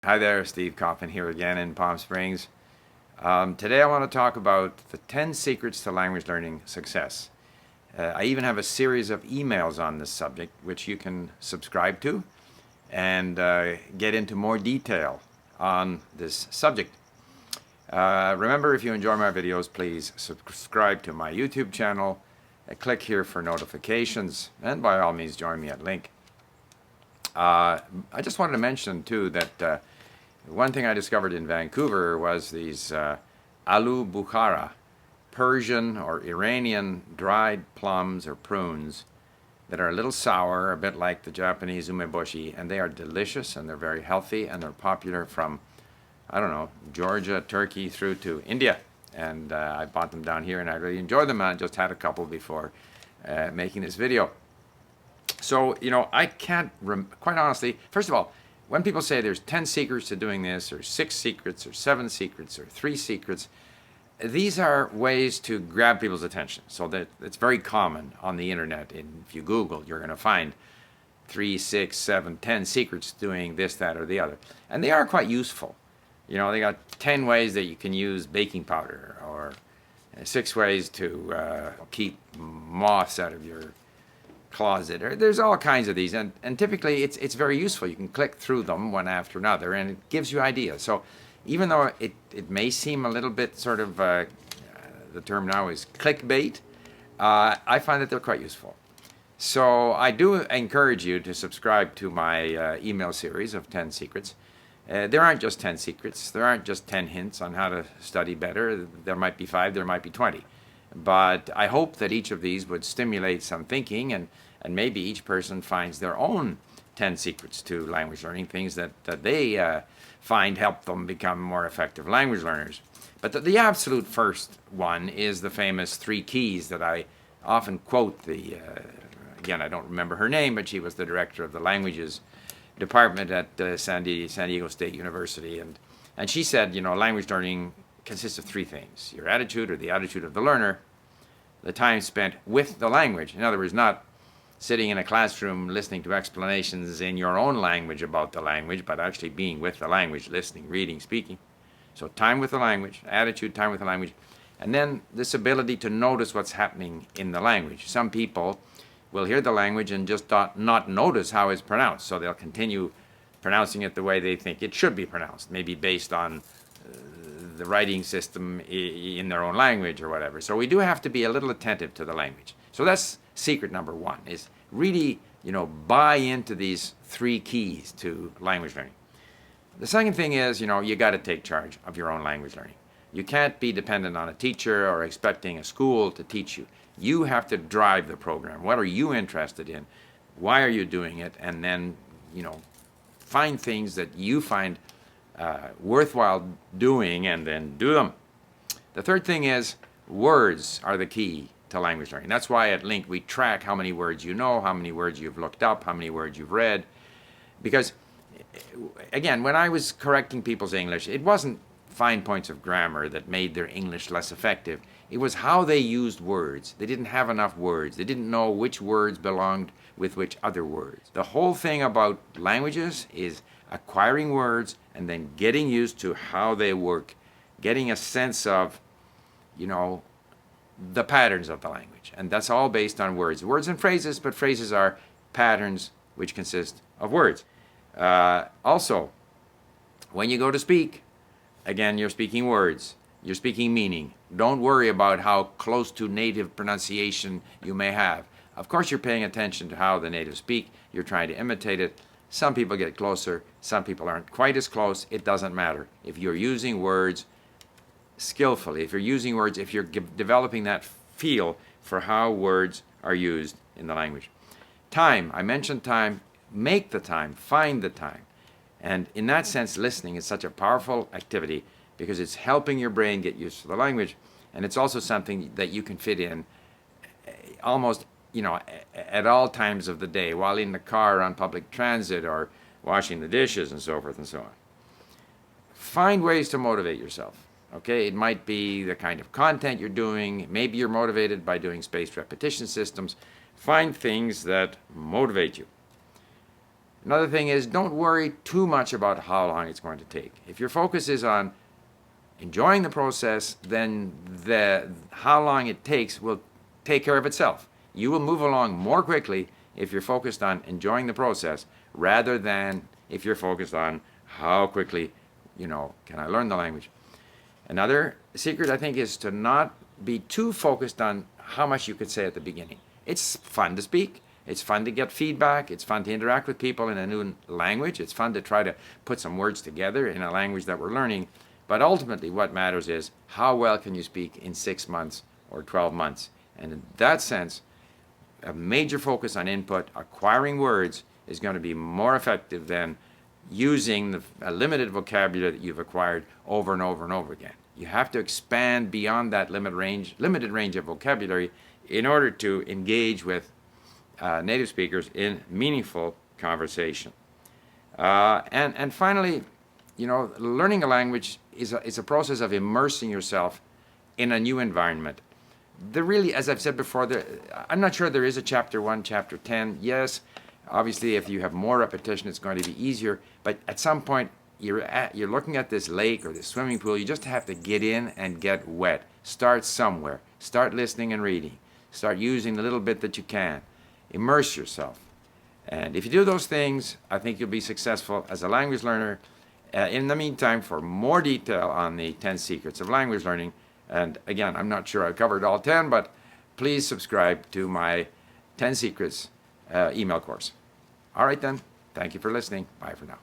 Hi there, Steve Coffin here again in Palm Springs. Today I want to talk about the 10 secrets to language learning success. I even have a series of emails on this subject which you can subscribe to and get into more detail on this subject. Remember, if you enjoy my videos, please subscribe to my YouTube channel, click here for notifications, and by all means join me at link. I just wanted to mention too that one thing I discovered in Vancouver was these aloo bukhara, Persian or Iranian dried plums or prunes that are a little sour, a bit like the Japanese umeboshi, and they are delicious and they're very healthy and they're popular from, I don't know, Georgia, Turkey through to India. And I bought them down here and I really enjoyed them. I just had a couple before making this video. So, I can't, quite honestly, first of all, when people say there's 10 secrets to doing this, or 6 secrets, or 7 secrets, or 3 secrets, these are ways to grab people's attention. So that it's very common on the internet. And if you Google, you're going to find 3, 6, 7, 10 secrets doing this, that, or the other. And they are quite useful. They got 10 ways that you can use baking powder, or 6 ways to keep moths out of your closet, or there's all kinds of these, and typically it's very useful. You can click through them one after another and it gives you ideas. So even though it may seem a little bit sort of the term now is clickbait, I find that they're quite useful. So I do encourage you to subscribe to my email series of 10 secrets. There aren't just 10 secrets, there aren't just 10 hints on how to study better. There might be 5, there might be 20. But I hope that each of these would stimulate some thinking, and maybe each person finds their own 10 secrets to language learning, things that they find help them become more effective language learners. But the absolute first one is the famous 3 keys that I often quote. Again, I don't remember her name, but she was the director of the languages department at San Diego State University. And she said, language learning consists of 3 things: your attitude, or the attitude of the learner, the time spent with the language. In other words, not sitting in a classroom listening to explanations in your own language about the language, but actually being with the language, listening, reading, speaking. So time with the language, attitude, time with the language, and then this ability to notice what's happening in the language. Some people will hear the language and just not notice how it's pronounced, so they'll continue pronouncing it the way they think it should be pronounced, maybe based on the writing system in their own language or whatever. So we do have to be a little attentive to the language. So that's secret number 1, is really, buy into these 3 keys to language learning. The second thing is, you got to take charge of your own language learning. You can't be dependent on a teacher or expecting a school to teach you. You have to drive the program. What are you interested in? Why are you doing it? And then, find things that you find worthwhile doing, and then do them. The third thing is, words are the key to language learning. That's why at Link we track how many words you know, how many words you've looked up, how many words you've read. Because, again, when I was correcting people's English, it wasn't fine points of grammar that made their English less effective. It was how they used words. They didn't have enough words. They didn't know which words belonged with which other words. The whole thing about languages is acquiring words and then getting used to how they work, getting a sense of, the patterns of the language. And that's all based on words. Words and phrases, but phrases are patterns which consist of words. Also, when you go to speak, again, you're speaking words. You're speaking meaning. Don't worry about how close to native pronunciation you may have. Of course, you're paying attention to how the natives speak. You're trying to imitate it. Some people get closer. Some people aren't quite as close. It doesn't matter. If you're using words skillfully, if you're developing that feel for how words are used in the language. Time. I mentioned time. Make the time. Find the time. And in that sense, listening is such a powerful activity because it's helping your brain get used to the language, and it's also something that you can fit in almost, at all times of the day, while in the car, on public transit, or washing the dishes, and so forth and so on. Find ways to motivate yourself. Okay, it might be the kind of content you're doing. Maybe you're motivated by doing spaced repetition systems. Find things that motivate you. Another thing is, don't worry too much about how long it's going to take. If your focus is on enjoying the process, then how long it takes will take care of itself. You will move along more quickly if you're focused on enjoying the process rather than if you're focused on how quickly, can I learn the language. Another secret, I think, is to not be too focused on how much you could say at the beginning. It's fun to speak. It's fun to get feedback. It's fun to interact with people in a new language. It's fun to try to put some words together in a language that we're learning. But ultimately, what matters is how well can you speak in 6 months or 12 months. And in that sense, a major focus on input, acquiring words, is going to be more effective than using a limited vocabulary that you've acquired over and over and over again. You have to expand beyond that limited range of vocabulary in order to engage with native speakers in meaningful conversation. And finally, learning a language is a process of immersing yourself in a new environment. Really, as I've said before, I'm not sure there is a chapter 1, chapter 10. Yes, obviously, if you have more repetition, it's going to be easier. But at some point, you're looking at this lake or this swimming pool. You just have to get in and get wet. Start somewhere. Start listening and reading. Start using the little bit that you can. Immerse yourself. And if you do those things, I think you'll be successful as a language learner. In the meantime, for more detail on the 10 secrets of language learning, and again, I'm not sure I covered all 10, but please subscribe to my 10 secrets email course. All right then, thank you for listening. Bye for now.